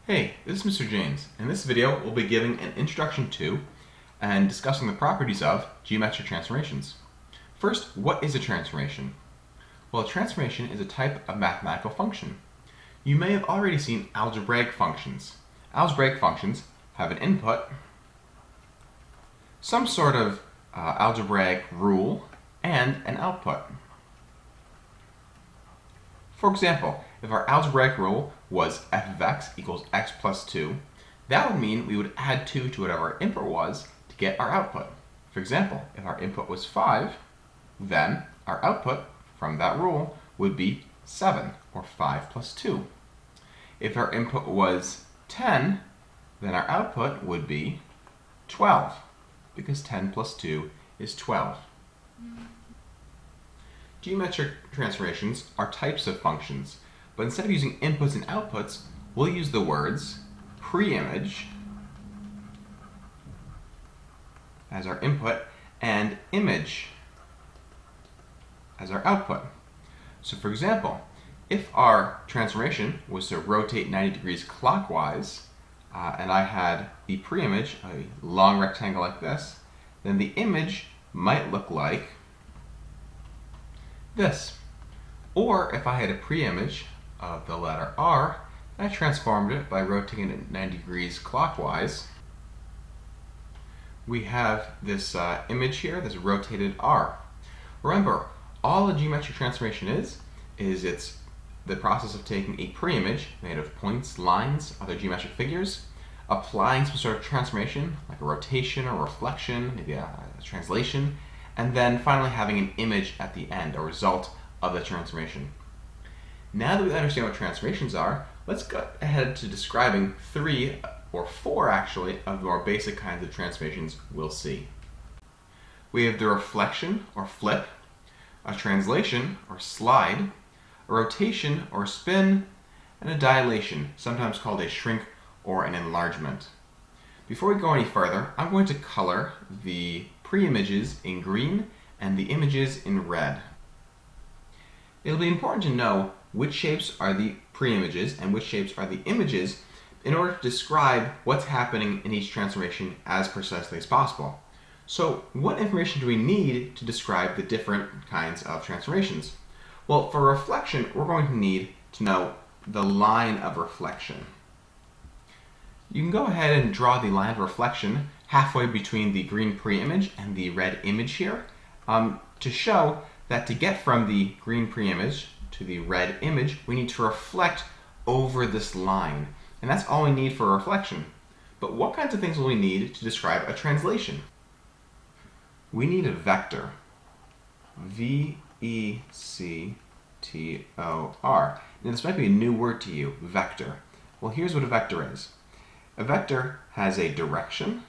Hey, this is Mr. James. In this video, we'll be giving an introduction to and discussing the properties of geometric transformations. First, what is a transformation? Well, a transformation is a type of mathematical function. You may have already seen algebraic functions. Algebraic functions have an input, some sort of algebraic rule, and an output. For example, if our algebraic rule was f of x equals x plus 2, that would mean we would add 2 to whatever our input was to get our output. For example, if our input was 5, then our output from that rule would be 7, or 5 plus 2. If our input was 10, then our output would be 12, because 10 plus 2 is 12. Geometric transformations are types of functions, but instead of using inputs and outputs, we'll use the words preimage as our input and image as our output. So for example, if our transformation was to rotate 90 degrees clockwise, and I had the preimage, a long rectangle like this, then the image might look like this. Or if I had a preimage of the letter R, and I transformed it by rotating it 90 degrees clockwise, we have this image here, this rotated R. Remember, all a geometric transformation is it's the process of taking a preimage made of points, lines, other geometric figures, applying some sort of transformation, like a rotation or reflection, maybe a translation, and then finally having an image at the end, a result of the transformation. Now that we understand what transformations are, let's go ahead to describing 3 or 4 actually of the more basic kinds of transformations we'll see. We have the reflection or flip, a translation or slide, a rotation or spin, and a dilation, sometimes called a shrink or an enlargement. Before we go any further, I'm going to color the preimages in green and the images in red. It'll be important to know which shapes are the preimages and which shapes are the images in order to describe what's happening in each transformation as precisely as possible. So what information do we need to describe the different kinds of transformations? Well, for reflection, we're going to need to know the line of reflection. You can go ahead and draw the line of reflection halfway between the green preimage and the red image here to show that to get from the green preimage to the red image, we need to reflect over this line. And that's all we need for reflection. But what kinds of things will we need to describe a translation? We need a vector. V-E-C-T-O-R. Now this might be a new word to you, vector. Well, here's what a vector is. A vector has a direction.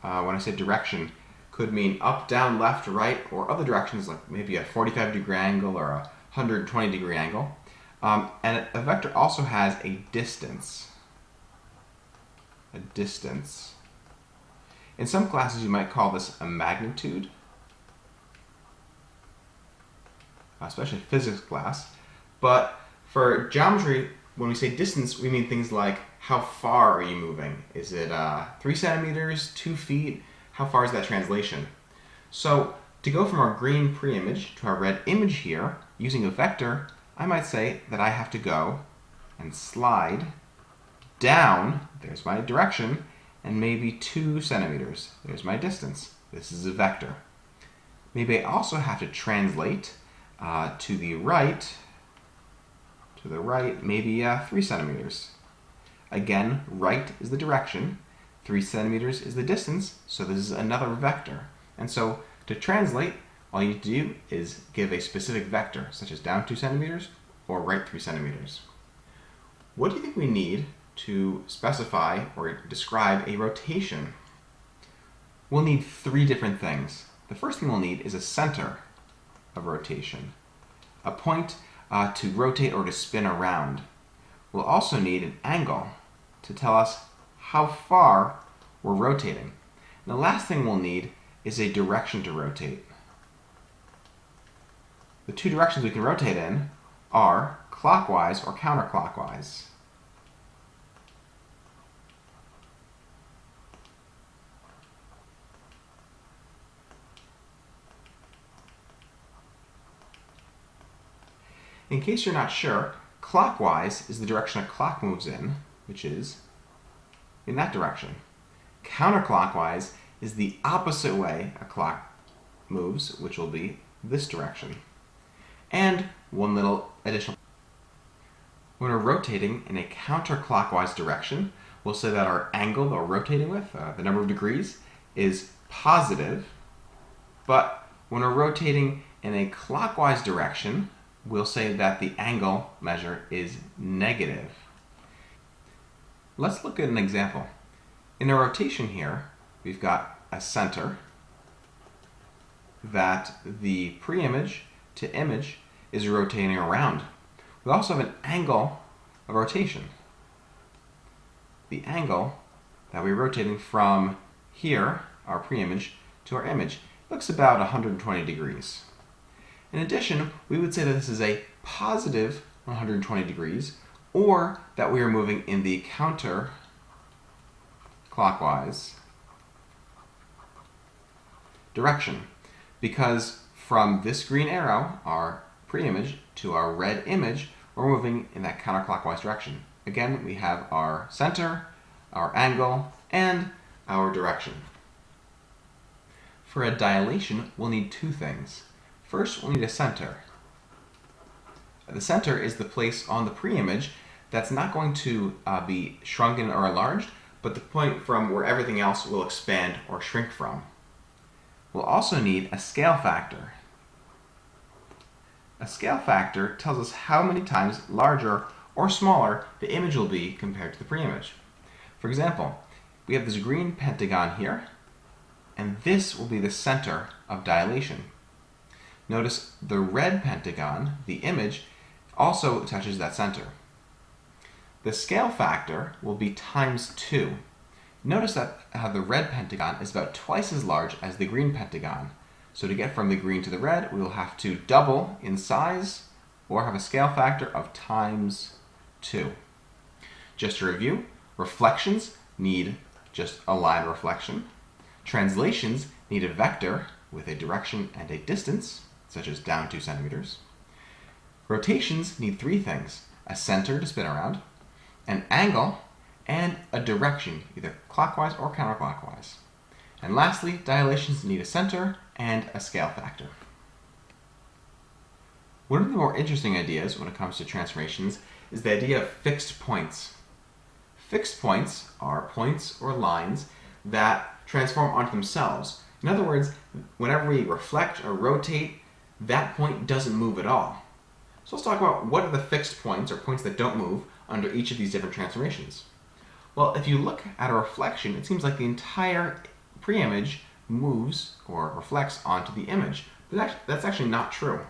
When I say direction, could mean up, down, left, right, or other directions like maybe a 45-degree angle or a 120-degree angle. And a vector also has a distance. A distance. In some classes you might call this a magnitude, especially physics class. But for geometry, when we say distance, we mean things like how far are you moving? Is it 3 centimeters, 2 feet? How far is that translation? So to go from our green preimage to our red image here, using a vector, I might say that I have to go and slide down, there's my direction, and maybe 2 centimeters. There's my distance. This is a vector. Maybe I also have to translate to the right, maybe 3 centimeters. Again, right is the direction, 3 centimeters is the distance, so this is another vector. And so to translate, all you need to do is give a specific vector, such as down 2 centimeters or right 3 centimeters. What do you think we need to specify or describe a rotation? We'll need 3 different things. The first thing we'll need is a center of rotation, a point to rotate or to spin around. We'll also need an angle to tell us how far we're rotating. And the last thing we'll need is a direction to rotate. The 2 directions we can rotate in are clockwise or counterclockwise. In case you're not sure, clockwise is the direction a clock moves in, which is in that direction. Counterclockwise is the opposite way a clock moves, which will be this direction. And one little additional. When we're rotating in a counterclockwise direction, we'll say that our angle that we're rotating with, the number of degrees, is positive. But when we're rotating in a clockwise direction, we'll say that the angle measure is negative. Let's look at an example. In a rotation here, we've got a center that the pre-image to image is rotating around. We also have an angle of rotation. The angle that we're rotating from here, our pre-image, to our image, looks about 120 degrees. In addition, we would say that this is a positive 120 degrees, or that we are moving in the counterclockwise direction, because from this green arrow, our pre-image, to our red image, we're moving in that counterclockwise direction. Again, we have our center, our angle, and our direction. For a dilation, we'll need two things. First, we'll need a center. The center is the place on the pre-image that's not going to be shrunken or enlarged, but the point from where everything else will expand or shrink from. We'll also need a scale factor. A scale factor tells us how many times larger or smaller the image will be compared to the pre-image. For example, we have this green pentagon here, and this will be the center of dilation. Notice the red pentagon, the image, also touches that center. The scale factor will be times 2. Notice that the red pentagon is about twice as large as the green pentagon. So to get from the green to the red, we will have to double in size or have a scale factor of times 2. Just to review, reflections need just a line reflection. Translations need a vector with a direction and a distance, such as down 2 centimeters. Rotations need 3 things: a center to spin around, an angle, and a direction, either clockwise or counterclockwise. And lastly, dilations need a center and a scale factor. One of the more interesting ideas when it comes to transformations is the idea of fixed points. Fixed points are points or lines that transform onto themselves. In other words, whenever we reflect or rotate, that point doesn't move at all. So let's talk about what are the fixed points, or points that don't move, under each of these different transformations. Well, if you look at a reflection, it seems like the entire pre-image moves or reflects onto the image. But that's actually not true.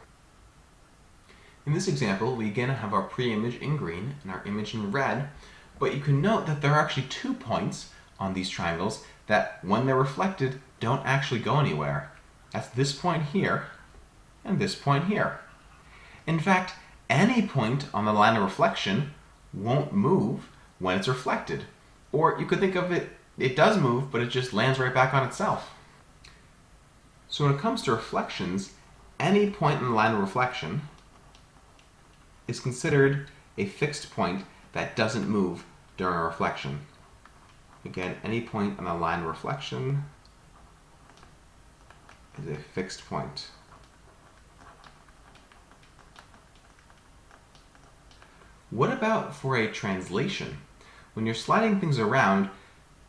In this example, we again have our pre-image in green and our image in red, but you can note that there are actually 2 points on these triangles that, when they're reflected, don't actually go anywhere. That's this point here and this point here. In fact, any point on the line of reflection won't move when it's reflected. Or you could think of it, it does move, but it just lands right back on itself. So when it comes to reflections, any point in the line of reflection is considered a fixed point that doesn't move during a reflection. Again, any point on the line of reflection is a fixed point. What about for a translation? When you're sliding things around,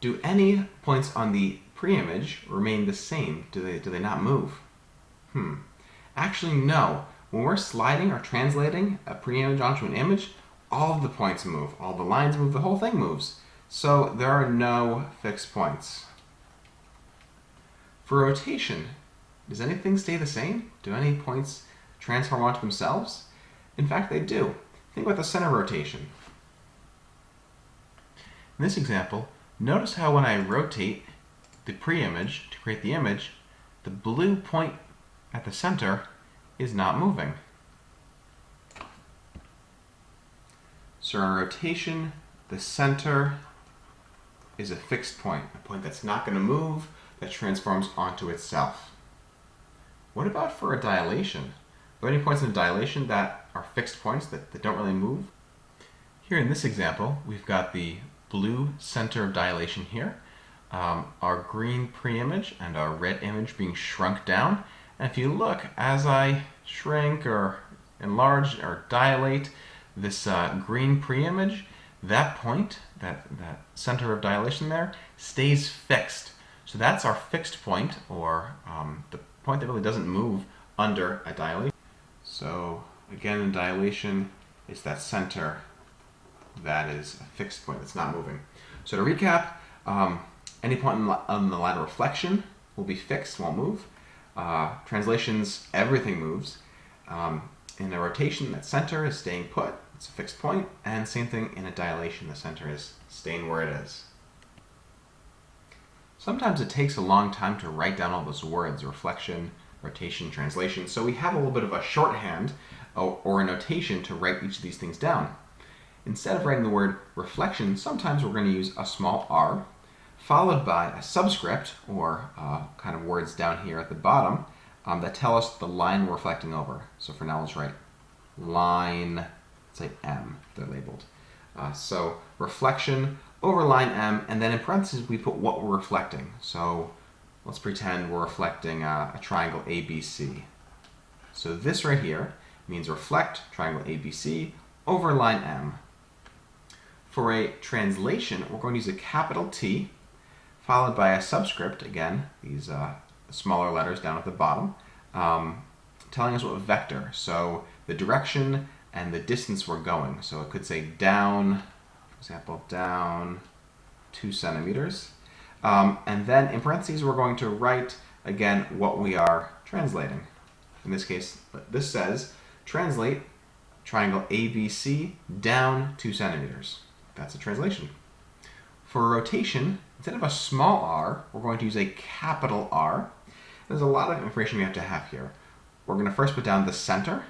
do any points on the pre-image remain the same? Do they not move? Actually, no. When we're sliding or translating a pre-image onto an image, all of the points move, all the lines move, the whole thing moves. So there are no fixed points. For rotation, does anything stay the same? Do any points transform onto themselves? In fact, they do. Think about the center rotation. In this example, notice how when I rotate the pre-image to create the image, the blue point at the center is not moving. So in rotation, the center is a fixed point, a point that's not going to move, that transforms onto itself. What about for a dilation? Are there any points in dilation that are fixed points that don't really move? Here in this example, we've got the blue center of dilation here, our green pre-image and our red image being shrunk down. And if you look, as I shrink or enlarge or dilate this green pre-image, that point, that center of dilation there, stays fixed. So that's our fixed point, or the point that really doesn't move under a dilation. So again, in dilation, it's that center that is a fixed point that's not moving. So to recap, any point on the line of reflection will be fixed, won't move. Translations, everything moves. In a rotation, that center is staying put, it's a fixed point, and same thing in a dilation, the center is staying where it is. Sometimes it takes a long time to write down all those words, reflection, rotation, translation, so we have a little bit of a shorthand or a notation to write each of these things down. Instead of writing the word reflection, sometimes we're going to use a small r, followed by a subscript, or kind of words down here at the bottom, that tell us the line we're reflecting over. So for now, let's write line, let's say M, they're labeled. So reflection over line M, and then in parentheses we put what we're reflecting. So let's pretend we're reflecting a triangle ABC. So this right here means reflect triangle ABC over line M. For a translation, we're going to use a capital T, followed by a subscript, again, these smaller letters down at the bottom, telling us what vector, so the direction and the distance we're going. So it could say down, for example, down 2 centimeters. And then in parentheses, we're going to write, again, what we are translating. In this case, this says, translate triangle ABC down 2 centimeters. That's a translation. For rotation, instead of a small r, we're going to use a capital R. There's a lot of information we have to have here. We're going to first put down the center.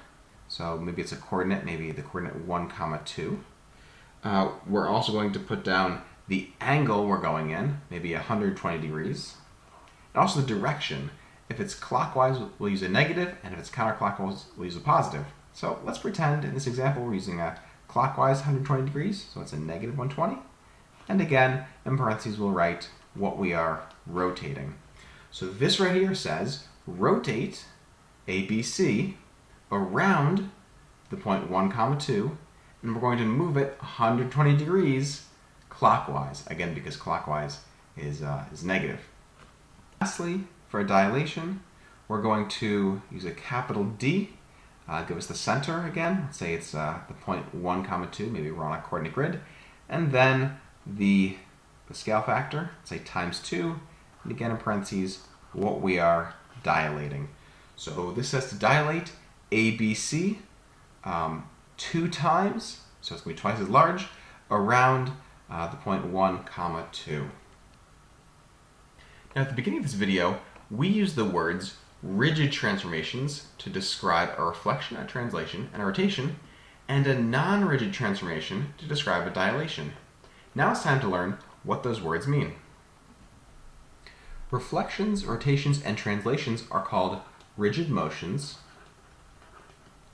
So maybe it's a coordinate, maybe the coordinate 1, 2. We're also going to put down the angle we're going in, maybe 120 degrees. And also the direction. If it's clockwise, we'll use a negative, and if it's counterclockwise, we'll use a positive. So let's pretend in this example we're using a clockwise 120 degrees, so it's a negative 120. And again, in parentheses, we'll write what we are rotating. So this right here says, rotate ABC around the point 1, 2, and we're going to move it 120 degrees clockwise, again, because clockwise is negative. Lastly, for a dilation, we're going to use a capital D, give us the center again. Let's say it's the point 1, 2, maybe we're on a coordinate grid, and then the scale factor, say times 2, and again in parentheses, what we are dilating. So this says to dilate ABC 2 times, so it's going to be twice as large, around the point 1, 2. Now at the beginning of this video, we use the words rigid transformations to describe a reflection, a translation, and a rotation, and a non-rigid transformation to describe a dilation. Now it's time to learn what those words mean. Reflections, rotations, and translations are called rigid motions.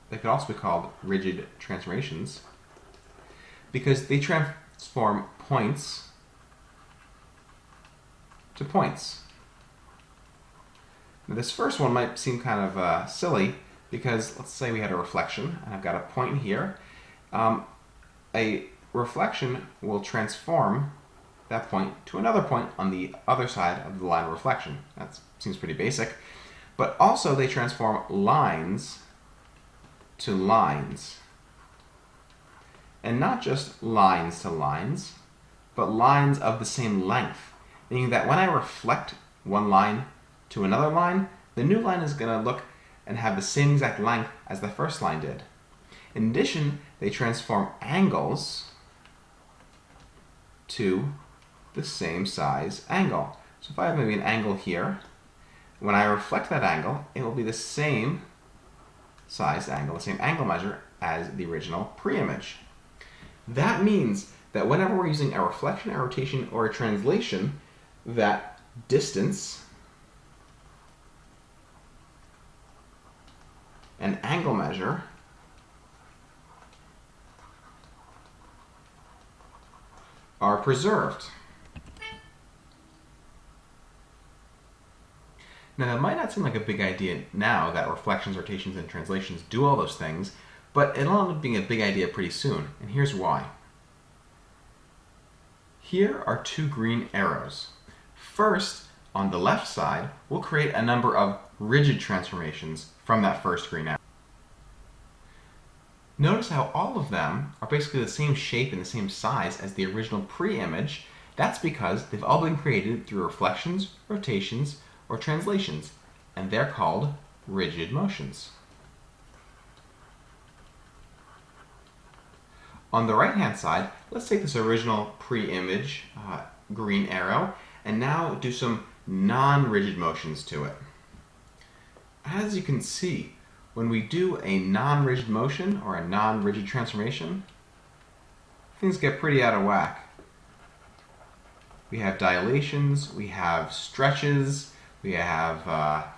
They could also be called rigid transformations because they transform points to points. Now this first one might seem kind of silly because let's say we had a reflection and I've got a point here. A reflection will transform that point to another point on the other side of the line of reflection. That seems pretty basic. But also they transform lines to lines. And not just lines to lines, but lines of the same length. Meaning that when I reflect one line to another line, the new line is going to look and have the same exact length as the first line did. In addition, they transform angles to the same size angle. So if I have maybe an angle here, when I reflect that angle, it will be the same size angle, the same angle measure as the original pre-image. That means that whenever we're using a reflection, a rotation, or a translation, that distance and angle measure are preserved. Now, that might not seem like a big idea now that reflections, rotations, and translations do all those things, but it'll end up being a big idea pretty soon, and here's why. Here are two green arrows. First, on the left side, we'll create a number of rigid transformations from that first green arrow. Notice how all of them are basically the same shape and the same size as the original pre-image. That's because they've all been created through reflections, rotations, or translations, and they're called rigid motions. On the right-hand side, let's take this original pre-image green arrow and now do some non-rigid motions to it. As you can see, when we do a non-rigid motion or a non-rigid transformation, things get pretty out of whack. We have dilations, we have stretches, we have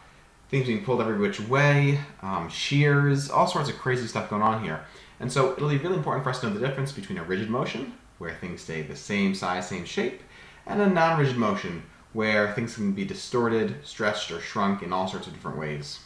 things being pulled every which way, shears, all sorts of crazy stuff going on here. And so it'll be really important for us to know the difference between a rigid motion, where things stay the same size, same shape, and a non-rigid motion, where things can be distorted, stretched, or shrunk in all sorts of different ways.